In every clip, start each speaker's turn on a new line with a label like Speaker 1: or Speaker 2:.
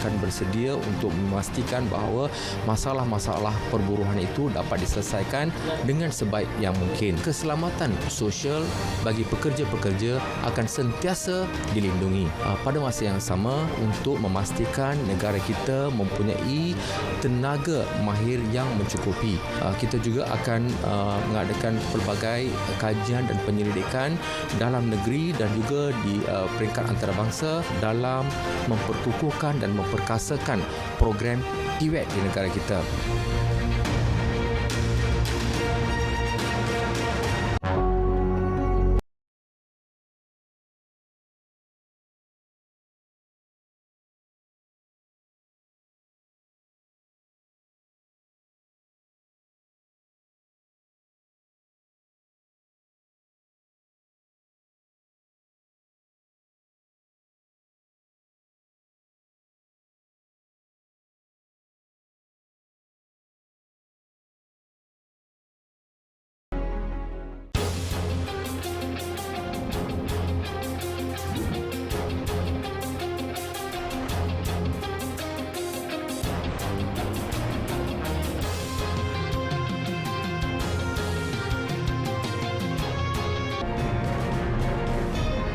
Speaker 1: akan bersedia untuk memastikan bahawa masalah-masalah perburuhan itu dapat diselesaikan dengan sebaik yang mungkin. Keselamatan sosial bagi pekerja-pekerja akan sentiasa dilindungi. Pada masa yang sama, untuk memastikan negara kita mempunyai tenaga mahir yang mencukupi, kita juga akan mengadakan pelbagai kajian dan penyelidikan dalam negeri dan juga di peringkat antarabangsa dalam memperkukuhkan dan memperkasakan program TWET di negara kita.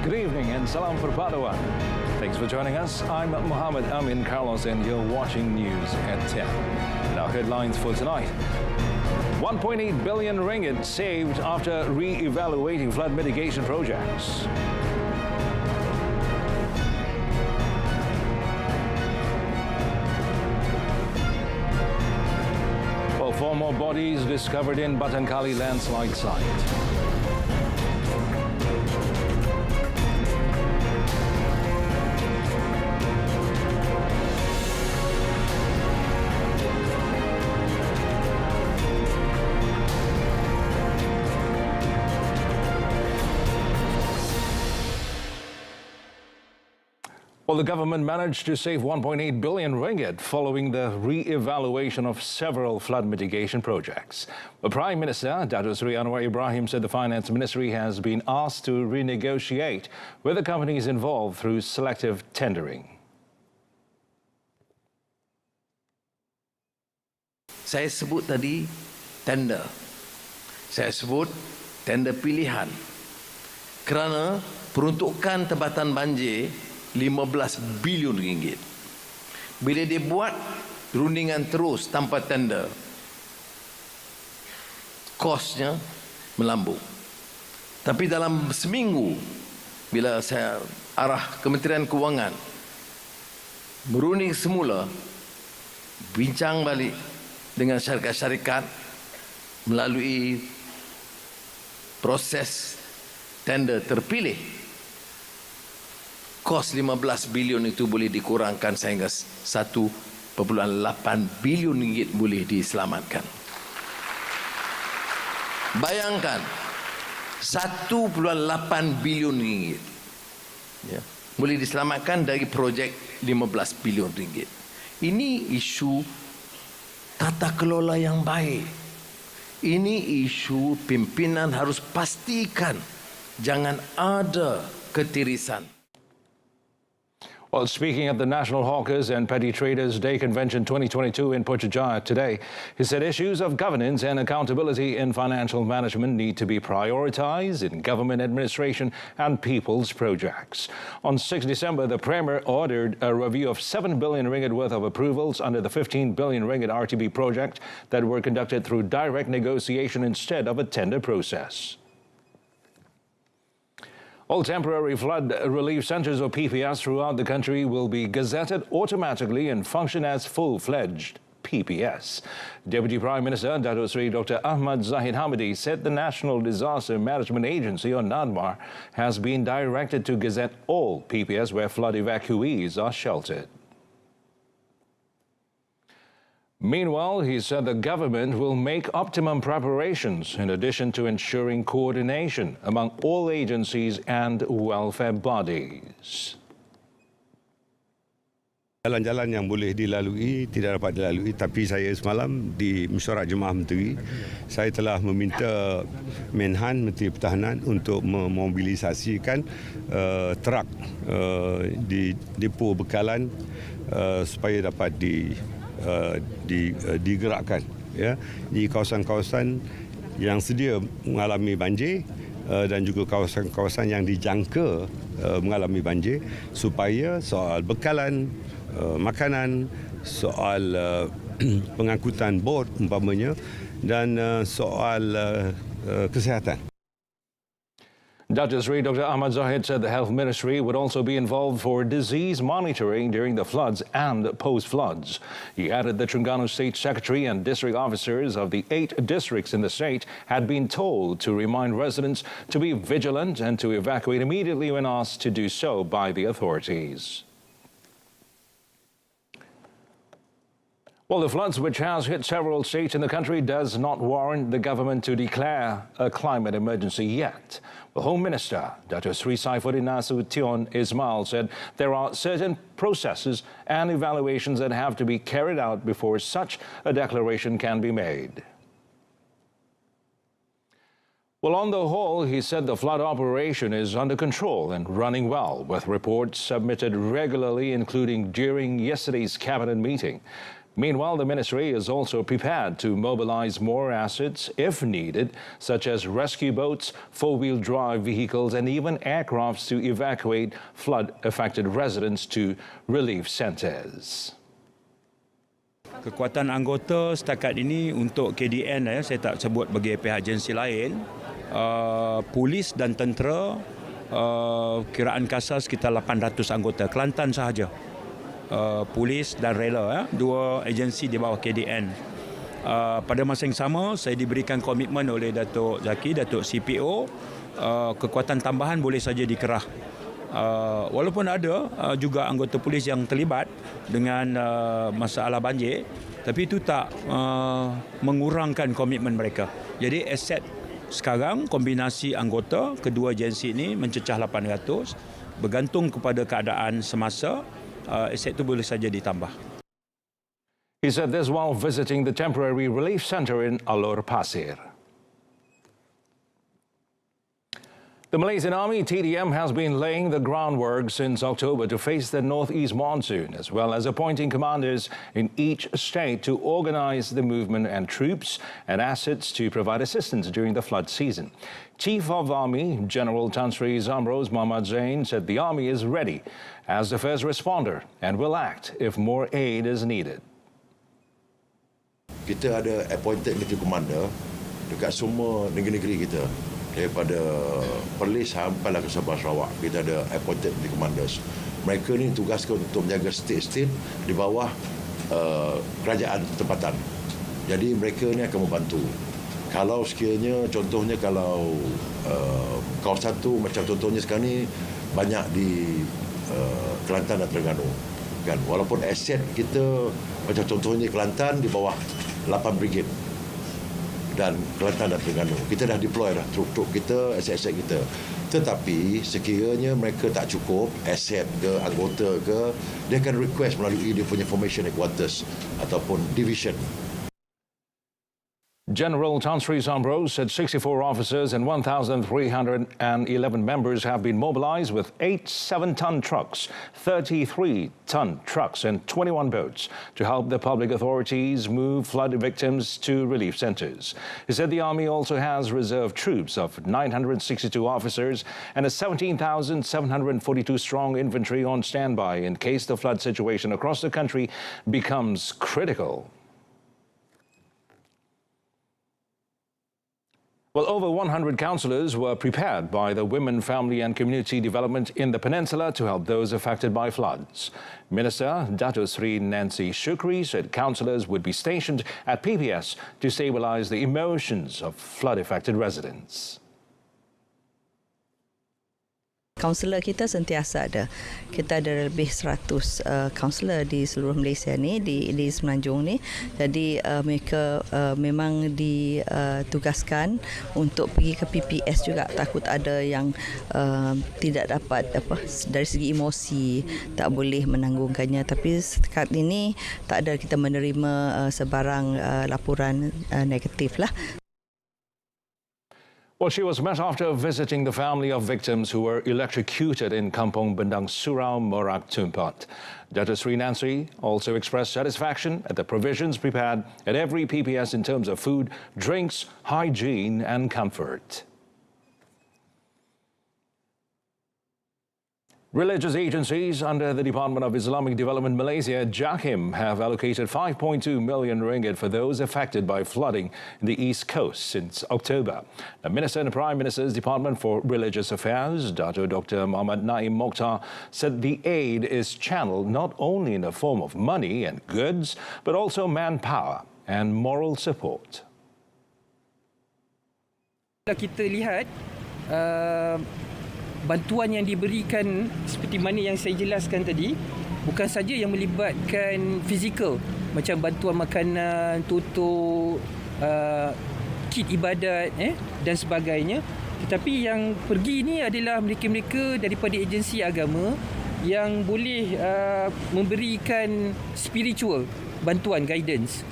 Speaker 2: Good evening and salam perpaduan. Thanks for joining us. I'm Muhammad Amin Carlos and you're watching News at 10. Now headlines for tonight. 1.8 billion ringgit saved after re-evaluating flood mitigation projects. Well, 4 more bodies discovered in Batankali landslide site. Well, the government managed to save 1.8 billion ringgit following the re-evaluation of several flood mitigation projects. The Prime Minister, Dato Sri Anwar Ibrahim, said the Finance Ministry has been asked to renegotiate with the companies involved through selective tendering.
Speaker 3: Saya sebut tadi tender. Saya sebut tender pilihan. Kerana peruntukan tempatan banjir 15 bilion ringgit. Bila dia buat rundingan terus tanpa tender, kosnya melambung. Tapi dalam seminggu, bila saya arah Kementerian Kewangan merunding semula, bincang balik dengan syarikat-syarikat melalui proses tender terpilih, kos 15 bilion itu boleh dikurangkan sehingga 1.8 bilion ringgit boleh diselamatkan. Bayangkan 1.8 bilion ringgit ya, boleh diselamatkan dari projek 15 bilion ringgit. Ini isu tata kelola yang baik. Ini isu pimpinan harus pastikan jangan ada ketirisan.
Speaker 2: Well, speaking at the National Hawkers and Petty Traders Day Convention 2022 in Putrajaya today, he said issues of governance and accountability in financial management need to be prioritized in government administration and people's projects. On 6 December, the Premier ordered a review of 7 billion ringgit worth of approvals under the 15 billion ringgit RTB project that were conducted through direct negotiation instead of a tender process. All temporary flood relief centres or PPS throughout the country will be gazetted automatically and function as full-fledged PPS. Deputy Prime Minister Dato Sri Dr. Ahmad Zahid Hamidi said the National Disaster Management Agency or NADMAR has been directed to gazette all PPS where flood evacuees are sheltered. Meanwhile, he said the government will make optimum preparations in addition to ensuring coordination among all agencies and welfare bodies.
Speaker 4: Jalan-jalan yang boleh dilalui tidak dapat dilalui, tapi saya semalam di mesyuarat Jemaah Menteri, saya telah meminta Menhan Menteri Pertahanan untuk memobilisasikan truk di depo bekalan supaya dapat digerakkan ya di kawasan-kawasan yang sedia mengalami banjir dan juga kawasan-kawasan yang dijangka mengalami banjir, supaya soal bekalan makanan, soal pengangkutan bot umpamanya, dan soal kesihatan.
Speaker 2: Datuk Seri Dr. Ahmad Zahid said the Health Ministry would also be involved for disease monitoring during the floods and post-floods. He added the Terengganu State Secretary and district officers of the 8 districts in the state had been told to remind residents to be vigilant and to evacuate immediately when asked to do so by the authorities. Well, the floods which has hit several states in the country does not warrant the government to declare a climate emergency yet. The Home Minister, Datuk Seri Saifuddin Nasution Ismail, said there are certain processes and evaluations that have to be carried out before such a declaration can be made. Well, on the whole, he said the flood operation is under control and running well, with reports submitted regularly, including during yesterday's cabinet meeting. Meanwhile, the ministry is also prepared to mobilize more assets if needed, such as rescue boats, four-wheel drive vehicles, and even aircrafts to evacuate flood-affected residents to relief centres.
Speaker 5: Kekuatan anggota setakat ini untuk KDN, saya tak sebut bagi pihak agensi lain, polis dan tentera, kiraan kasar sekitar 800 anggota, Kelantan sahaja. Polis dan rela, 2 agensi di bawah KDN. Pada masa yang sama, saya diberikan komitmen oleh Datuk Zaki, Datuk CPO, kekuatan tambahan boleh saja dikerah. Walaupun ada juga anggota polis yang terlibat dengan masalah banjir, tapi itu tak mengurangkan komitmen mereka. Jadi aset sekarang, kombinasi anggota kedua agensi ini mencecah 800, bergantung kepada keadaan semasa. Aset itu boleh saja ditambah.
Speaker 2: He said this while visiting the temporary relief centre in Alor Pasir. The Malaysian Army, TDM, has been laying the groundwork since October to face the northeast monsoon, as well as appointing commanders in each state to organise the movement and troops and assets to provide assistance during the flood season. Chief of Army, General Tan Sri Zamros Muhammad Zain, said the Army is ready as the first responder and will act if more aid is needed.
Speaker 6: Kita ada appointed military commander dekat semua negeri-negeri kita. Daripada Perlis sampailah ke Sabah Sarawak, kita ada appointed military commanders. Mereka ni tugaskan untuk menjaga state-state di bawah kerajaan tempatan. Jadi mereka ni akan membantu. Kalau sekiranya, contohnya kalau kawasan tu macam contohnya sekarang ni banyak di Kelantan dan Terengganu. Kan? Walaupun aset kita macam contohnya Kelantan di bawah 8 brigade dan Kelantan dan Terengganu. Kita dah deploy dah truk-truk kita, aset-aset kita. Tetapi sekiranya mereka tak cukup, aset ke, anggota ke, dia akan request melalui dia punya formation headquarters ataupun division.
Speaker 2: General Tan Sri Zamros said 64 officers and 1,311 members have been mobilised with 8 7-ton trucks, 33-ton trucks and 21 boats to help the public authorities move flood victims to relief centres. He said the Army also has reserve troops of 962 officers and a 17,742 strong infantry on standby in case the flood situation across the country becomes critical. Well, over 100 councillors were prepared by the Women, Family and Community Development in the Peninsula to help those affected by floods. Minister Datuk Sri Nancy Shukri said councillors would be stationed at PPS to stabilise the emotions of flood-affected residents.
Speaker 7: Kaunselor kita sentiasa ada. Kita ada lebih 100 kaunselor di seluruh Malaysia ni, di Semenanjung ni. Jadi mereka memang ditugaskan untuk pergi ke PPS juga. Takut ada yang tidak dapat dari segi emosi, tak boleh menanggungkannya. Tapi setakat ini tak ada kita menerima sebarang laporan negatif lah.
Speaker 2: Well, she was met after visiting the family of victims who were electrocuted in Kampung Bendang Surau, Merak Tumpat. Dato Sri Nancy also expressed satisfaction at the provisions prepared at every PPS in terms of food, drinks, hygiene and comfort. Religious agencies under the Department of Islamic Development Malaysia, JAKIM, have allocated 5.2 million ringgit for those affected by flooding in the East Coast since October. The Minister in the Prime Minister's Department for Religious Affairs, Dato Dr. Muhammad Naim Mokhtar, said the aid is channeled not only in the form of money and goods, but also manpower and moral support.
Speaker 8: Kita lihat bantuan yang diberikan seperti mana yang saya jelaskan tadi bukan saja yang melibatkan fizikal macam bantuan makanan, tutup, kit ibadat dan sebagainya, tetapi yang pergi ni adalah mereka-mereka daripada agensi agama yang boleh memberikan spiritual bantuan, guidance,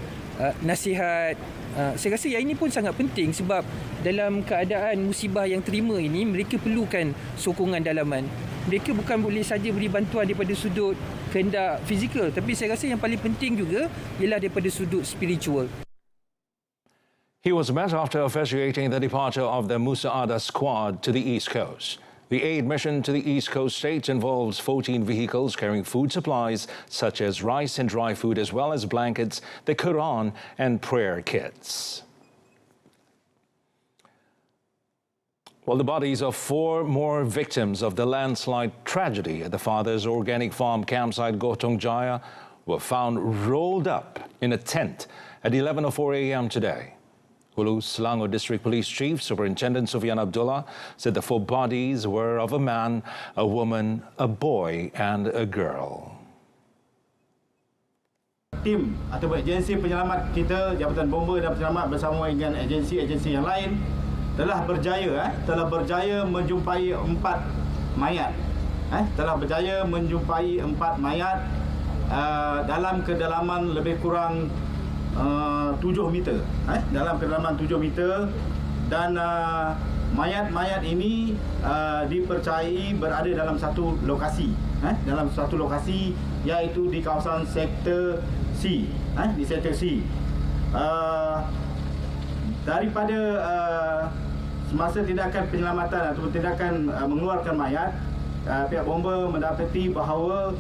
Speaker 8: nasihat. Saya rasa yang ini pun sangat penting sebab dalam keadaan musibah yang terima ini, mereka perlukan sokongan dalaman. Mereka bukan boleh saja beri bantuan daripada sudut kehendak fizikal, tapi saya rasa yang paling penting juga ialah daripada sudut spiritual.
Speaker 2: He was met after officiating the departure of the Musa'ada squad to the East Coast. The aid mission to the East Coast states involves 14 vehicles carrying food supplies such as rice and dry food, as well as blankets, the Quran and prayer kits. Well, the bodies of 4 more victims of the landslide tragedy at the father's organic farm campsite Gotong Jaya were found rolled up in a tent at 11:04 a.m. today. Hulu Selangor District Police Chief Superintendent Sufian Abdullah said the 4 bodies were of a man, a woman, a boy and a girl.
Speaker 9: Tim atau agensi penyelamat kita, Jabatan Bomba dan Penyelamat bersama dengan agensi-agensi yang lain telah berjaya menjumpai 4 mayat. Telah berjaya menjumpai 4 mayat dalam kedalaman lebih kurang 7 meter, dalam kedalaman 7 meter, dan mayat-mayat ini dipercayai berada dalam satu lokasi, iaitu di kawasan sektor C, di sektor C. Daripada semasa tindakan penyelamatan atau tindakan mengeluarkan mayat, pihak bomba mendapati bahawa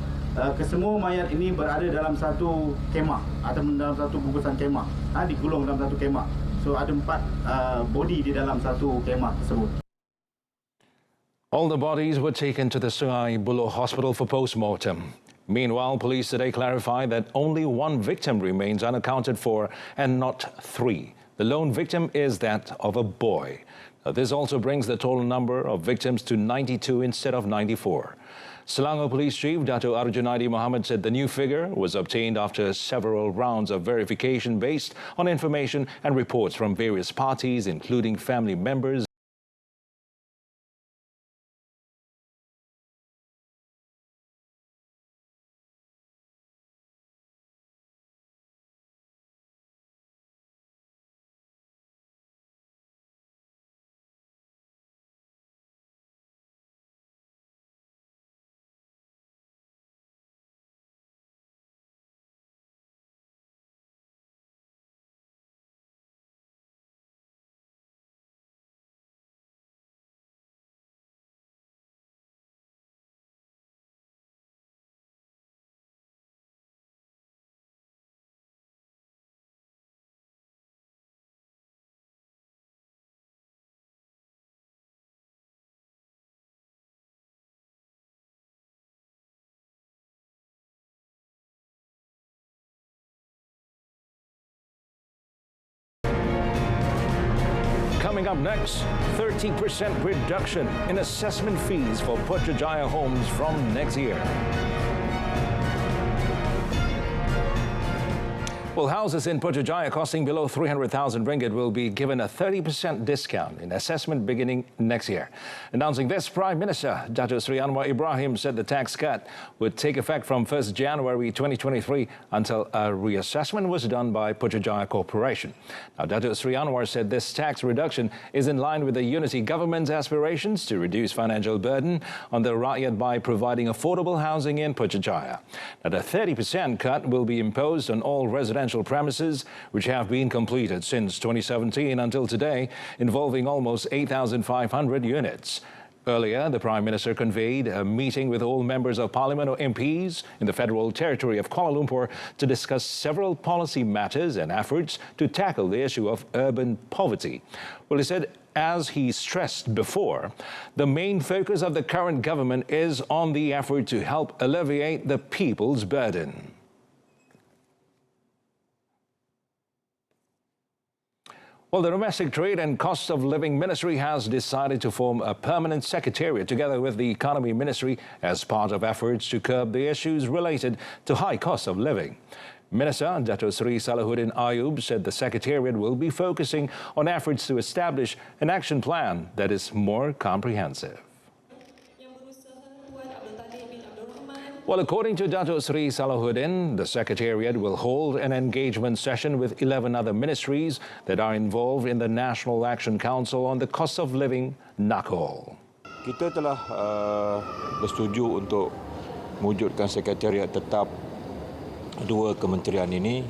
Speaker 9: kesemua mayat ini berada dalam satu kemah atau dalam satu bungkusan kemah, digulung dalam satu kemah. So ada 4 body di dalam satu kemah tersebut.
Speaker 2: All the bodies were taken to the Sungai Buloh Hospital for post-mortem. Meanwhile, police today clarified that only 1 victim remains unaccounted for and not 3. The lone victim is that of a boy. Now, this also brings the total number of victims to 92 instead of 94. Selangor Police Chief Dato Arjunaidi Mohamad said the new figure was obtained after several rounds of verification based on information and reports from various parties, including family members. Coming up next, 30% reduction in assessment fees for Putrajaya homes from next year. Well, houses in Putrajaya costing below 300,000 ringgit will be given a 30% discount in assessment beginning next year. Announcing this, Prime Minister Datuk Seri Anwar Ibrahim said the tax cut would take effect from 1st January 2023 until a reassessment was done by Putrajaya Corporation. Now, Datuk Seri Anwar said this tax reduction is in line with the unity government's aspirations to reduce financial burden on the rakyat by providing affordable housing in Putrajaya. Now, the 30% cut will be imposed on all residential premises which have been completed since 2017 until today, involving almost 8,500 units. Earlier, the Prime Minister convened a meeting with all members of Parliament or MPs in the Federal Territory of Kuala Lumpur to discuss several policy matters and efforts to tackle the issue of urban poverty. Well, he said, as he stressed before, the main focus of the current government is on the effort to help alleviate the people's burden. Well, the Domestic Trade and Cost of Living Ministry has decided to form a permanent secretariat together with the Economy Ministry as part of efforts to curb the issues related to high cost of living. Minister Datuk Seri Salahuddin Ayub said the secretariat will be focusing on efforts to establish an action plan that is more comprehensive. Well, according to Datuk Seri Salahuddin, the Secretariat will hold an engagement session with 11 other ministries that are involved in the National Action Council on the Cost of Living NACOL.
Speaker 10: Kita telah bersetuju untuk mewujudkan Sekretariat tetap dua kementerian ini,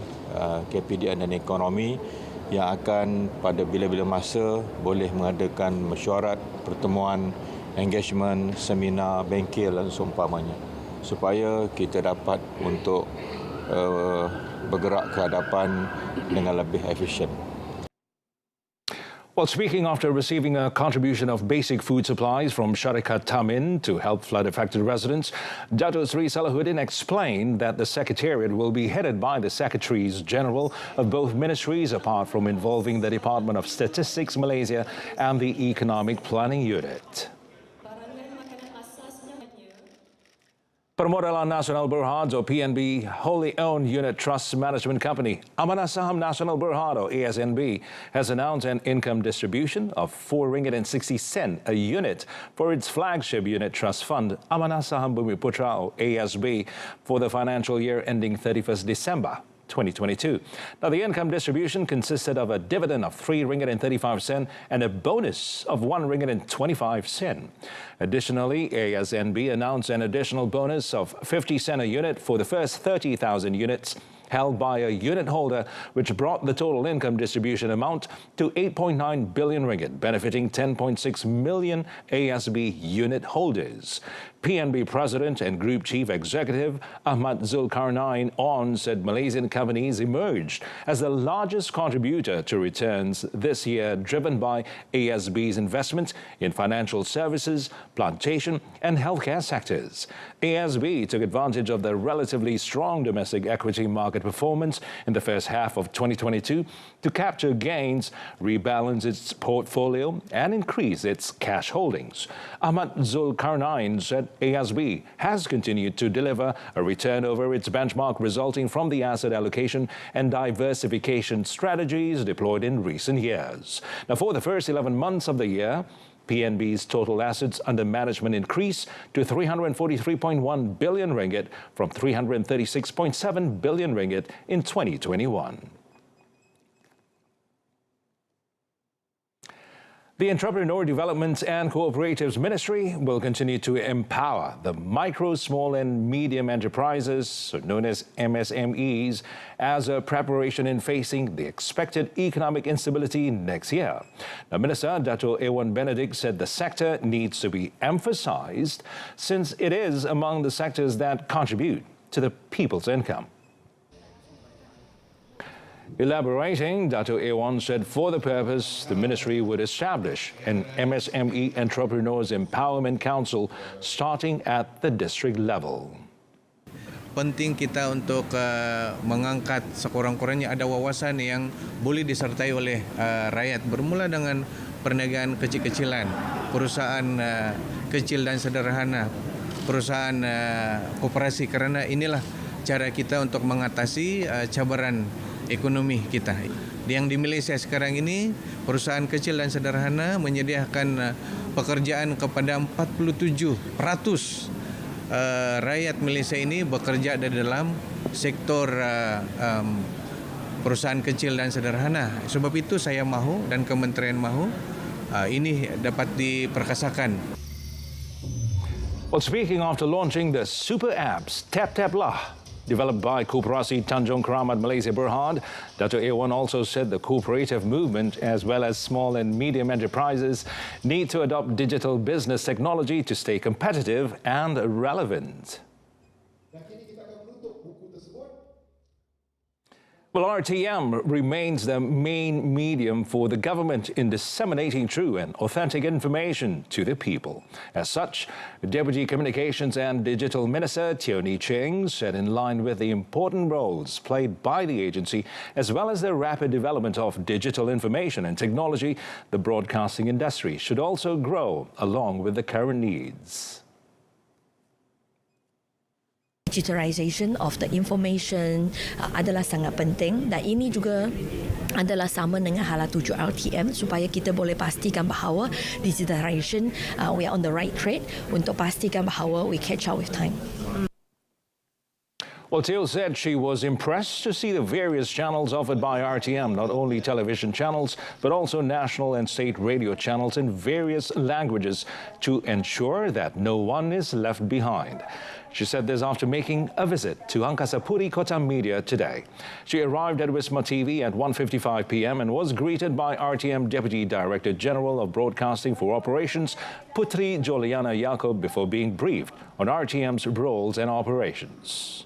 Speaker 10: KPDN dan Ekonomi, yang akan pada bila-bila masa boleh mengadakan mesyuarat, pertemuan, engagement, seminar, bengkel dan seumpamanya, supaya kita dapat untuk bergerak ke hadapan dengan lebih efisien.
Speaker 2: Well, speaking after receiving a contribution of basic food supplies from Syarikat Tamin to help flood-affected residents, Datuk Seri Salahuddin explained that the Secretariat will be headed by the Secretaries General of both ministries, apart from involving the Department of Statistics Malaysia and the Economic Planning Unit. Permodalan Nasional Berhad atau PNB Wholly Owned Unit Trust Management Company, Amanah Saham Nasional Berhad atau ASNB, has announced an income distribution of RM4.60 a unit for its flagship unit trust fund, Amanah Saham Bumi Putra atau ASB, for the financial year ending 31st December 2022. Now, the income distribution consisted of a dividend of RM3.35 and a bonus of RM1.25. Additionally, ASNB announced an additional bonus of 50 cents a unit for the first 30,000 units held by a unit holder, which brought the total income distribution amount to RM8.9 billion, benefiting 10.6 million ASB unit holders. PNB President and Group Chief Executive Ahmad Zulkarnain said Malaysian companies emerged as the largest contributor to returns this year, driven by ASB's investments in financial services, plantation and healthcare sectors. ASB took advantage of the relatively strong domestic equity market performance in the first half of 2022 to capture gains, rebalance its portfolio and increase its cash holdings. Ahmad Zulkarnain said ASB has continued to deliver a return over its benchmark, resulting from the asset allocation and diversification strategies deployed in recent years. Now, for the first 11 months of the year, PNB's total assets under management increased to RM343.1 billion from RM336.7 billion in 2021. The Entrepreneur Development and Cooperatives Ministry will continue to empower the micro, small and medium enterprises, known as MSMEs, as a preparation in facing the expected economic instability next year. Now, Minister Dato' Ewan Benedict said the sector needs to be emphasized since it is among the sectors that contribute to the people's income. Elaborating, Dato' Ewan said for the purpose, the ministry would establish an MSME Entrepreneurs Empowerment Council starting at the district level.
Speaker 11: Penting kita untuk mengangkat sekurang-kurangnya ada wawasan yang boleh disertai oleh rakyat, bermula dengan perniagaan kecil-kecilan, perusahaan kecil dan sederhana, perusahaan koperasi, kerana inilah cara kita untuk mengatasi cabaran ekonomi kita. Yang di Malaysia sekarang ini, perusahaan kecil dan sederhana menyediakan pekerjaan kepada 47% rakyat Malaysia ini bekerja di dalam sektor perusahaan kecil dan sederhana. Sebab itu saya mahu dan kementerian mahu ini dapat diperkasakan.
Speaker 2: Well, speaking after launching the super apps Tap Tap Lah, developed by Koperasi Tanjung Keramat Malaysia Berhad, Dato' Ewan also said the cooperative movement as well as small and medium enterprises need to adopt digital business technology to stay competitive and relevant. Well, RTM remains the main medium for the government in disseminating true and authentic information to the people. As such, Deputy Communications and Digital Minister Tioni Cheng said in line with the important roles played by the agency, as well as the rapid development of digital information and technology, the broadcasting industry should also grow along with the current needs.
Speaker 12: Digitalization of the information adalah sangat penting dan ini juga adalah sama dengan hala tuju RTM supaya kita boleh pastikan bahawa digitalization we are on the right track untuk pastikan bahawa we catch up with time.
Speaker 2: Well, Teo said she was impressed to see the various channels offered by RTM, not only television channels, but also national and state radio channels in various languages to ensure that no one is left behind. She said this after making a visit to Angkasa Puri Kota Media today. She arrived at Wisma TV at 1:55 p.m. and was greeted by RTM Deputy Director General of Broadcasting for Operations, Putri Joliana Yaakob, before being briefed on RTM's roles and operations.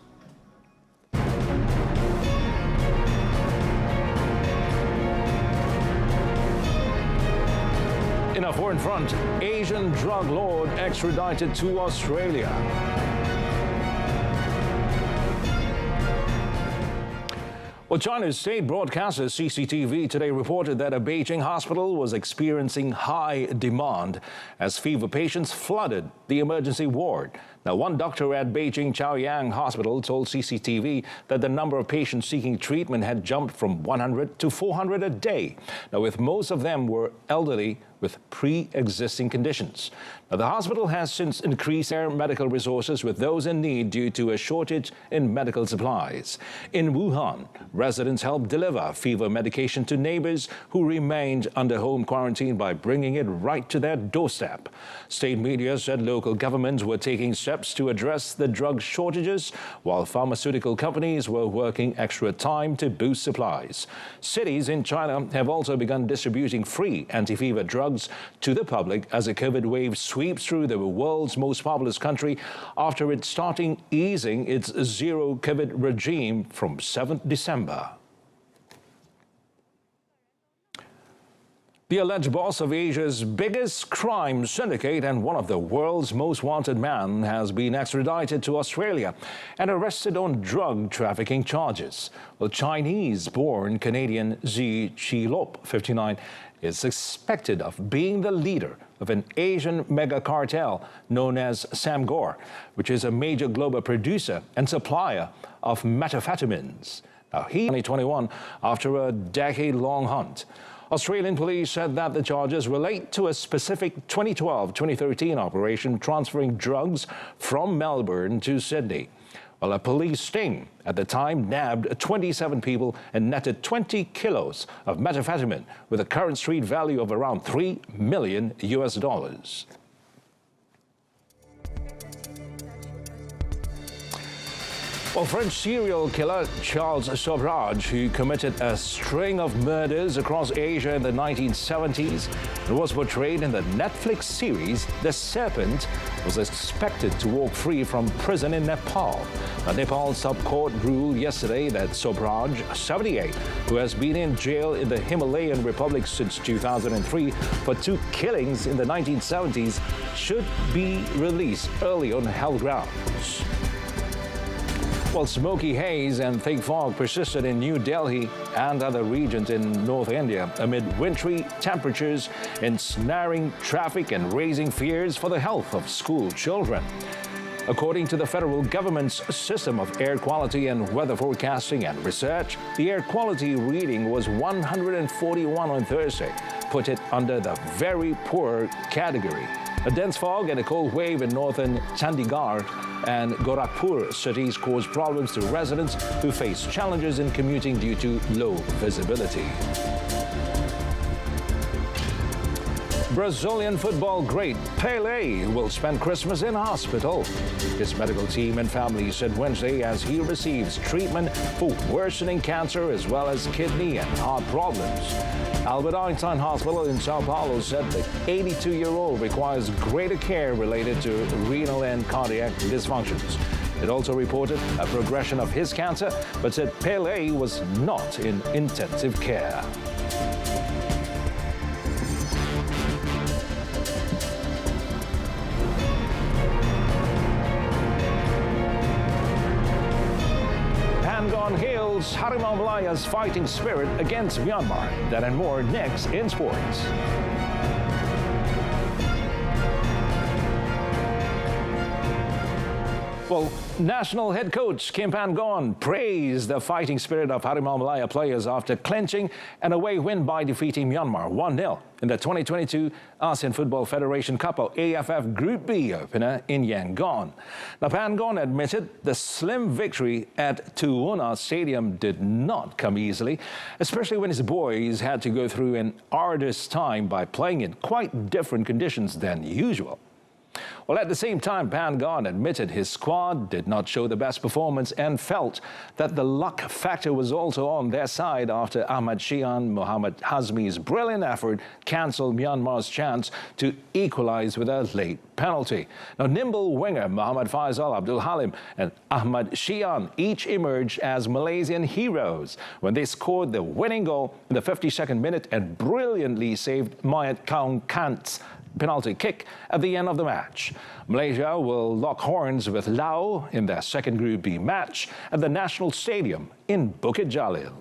Speaker 2: In a foreign front, Asian drug lord extradited to Australia. Well, China's state broadcaster CCTV today reported that a Beijing hospital was experiencing high demand as fever patients flooded the emergency ward. Now, one doctor at Beijing Chaoyang Hospital told CCTV that the number of patients seeking treatment had jumped from 100 to 400 a day. Now, with most of them were elderly with pre-existing conditions. Now, the hospital has since increased their medical resources with those in need due to a shortage in medical supplies. In Wuhan, residents helped deliver fever medication to neighbors who remained under home quarantine by bringing it right to their doorstep. State media said local governments were taking steps to address the drug shortages, while pharmaceutical companies were working extra time to boost supplies. Cities in China have also begun distributing free anti-fever drugs to the public as a COVID wave sweeps through the world's most populous country after it starting easing its zero COVID regime from 7th December. The alleged boss of Asia's biggest crime syndicate and one of the world's most wanted men has been extradited to Australia and arrested on drug trafficking charges. Well, Chinese-born Canadian Zi Qilop, 59, is suspected of being the leader of an Asian mega cartel known as Samgor, which is a major global producer and supplier of methamphetamines. Now, he 2021 after a decade-long hunt. Australian police said that the charges relate to a specific 2012-2013 operation transferring drugs from Melbourne to Sydney. Well, a police sting at the time nabbed 27 people and netted 20 kilos of methamphetamine with a current street value of around $3 million. Well, French serial killer Charles Sobrage, who committed a string of murders across Asia in the 1970s and was portrayed in the Netflix series The Serpent, was expected to walk free from prison in Nepal. Now, Nepal's sub-court ruled yesterday that Sobrage, 78, who has been in jail in the Himalayan Republic since 2003 for 2 killings in the 1970s, should be released early on health grounds. Well, smoky haze and thick fog persisted in New Delhi and other regions in North India amid wintry temperatures, ensnaring traffic and raising fears for the health of school children. According to the federal government's system of air quality and weather forecasting and research, the air quality reading was 141 on Thursday, put it under the very poor category. A dense fog and a cold wave in northern Chandigarh and Gorakhpur cities caused problems to residents who face challenges in commuting due to low visibility. Brazilian football great Pelé will spend Christmas in hospital. His medical team and family said Wednesday as he receives treatment for worsening cancer as well as kidney and heart problems. Albert Einstein Hospital in Sao Paulo said the 82-year-old requires greater care related to renal and cardiac dysfunctions. It also reported a progression of his cancer, but said Pelé was not in intensive care. Hails Harimau Malaya's fighting spirit against Myanmar. That and more next in sports. Well, national head coach Kim Pan-gon praised the fighting spirit of Harimau Malaya players after clinching an away win by defeating Myanmar 1-0 in the 2022 ASEAN Football Federation Cup or AFF Group B opener in Yangon. Now, Pan-gon admitted the slim victory at Tuona Stadium did not come easily, especially when his boys had to go through an arduous time by playing in quite different conditions than usual. Well, at the same time, Pan-gon admitted his squad did not show the best performance and felt that the luck factor was also on their side after Ahmad Shian Mohammad Hazmi's brilliant effort cancelled Myanmar's chance to equalize with a late penalty. Now, nimble winger Muhammad Faisal Abdul Halim and Ahmad Shian each emerged as Malaysian heroes when they scored the winning goal in the 52nd minute and brilliantly saved Mayat Kaung Kant's penalty kick at the end of the match. Malaysia will lock horns with Laos in their second Group B match at the National Stadium in Bukit Jalil.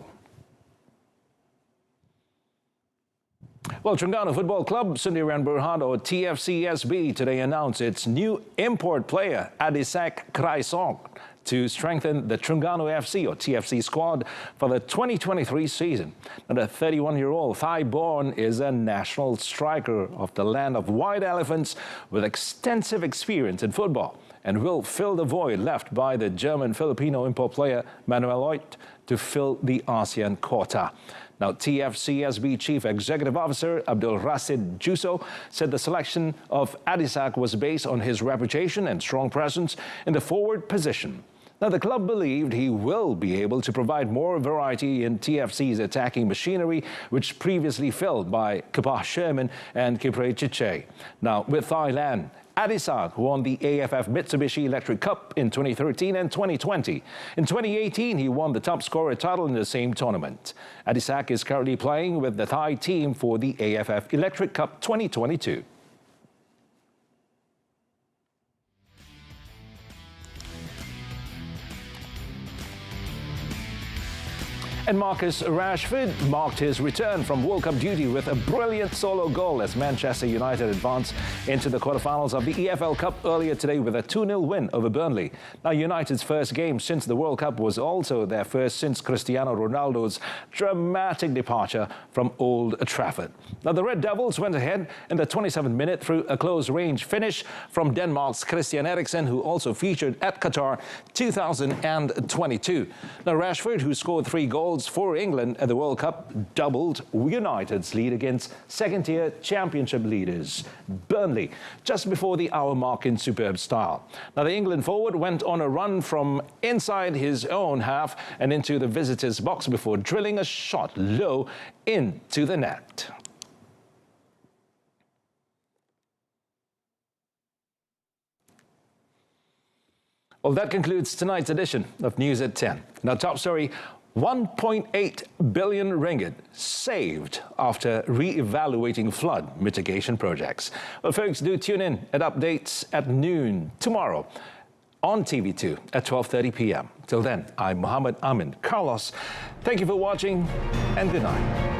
Speaker 2: Well, Terengganu Football Club Sendirian Berhad or TFCSB today announced its new import player Adisak Kraisong to strengthen the Terengganu FC or TFC squad for the 2023 season. Now, the 31-year-old Thai-born is a national striker of the land of white elephants with extensive experience in football and will fill the void left by the German-Filipino import player Manuel Oit to fill the ASEAN quota. Now, TFCSB Chief Executive Officer Abdul Rasid Juso said the selection of Adisak was based on his reputation and strong presence in the forward position. Now, the club believed he will be able to provide more variety in TFC's attacking machinery, which previously filled by Kapah Sherman and Kipre Chiche. Now, with Thailand, Adisak won the AFF Mitsubishi Electric Cup in 2013 and 2020. In 2018, he won the top scorer title in the same tournament. Adisak is currently playing with the Thai team for the AFF Electric Cup 2022. And Marcus Rashford marked his return from World Cup duty with a brilliant solo goal as Manchester United advanced into the quarterfinals of the EFL Cup earlier today with a 2-0 win over Burnley. Now, United's first game since the World Cup was also their first since Cristiano Ronaldo's dramatic departure from Old Trafford. Now, the Red Devils went ahead in the 27th minute through a close-range finish from Denmark's Christian Eriksen, who also featured at Qatar 2022. Now, Rashford, who scored 3 goals for England at the World Cup, doubled United's lead against second-tier championship leaders Burnley just before the hour mark in superb style. Now, the England forward went on a run from inside his own half and into the visitors' box before drilling a shot low into the net. Well, that concludes tonight's edition of News at 10. Now, top story: 1.8 billion ringgit saved after re-evaluating flood mitigation projects. Well, folks, do tune in at updates at noon tomorrow on TV2 at 12:30 p.m. Till then, I'm Muhammad Amin Carlos. Thank you for watching and good night.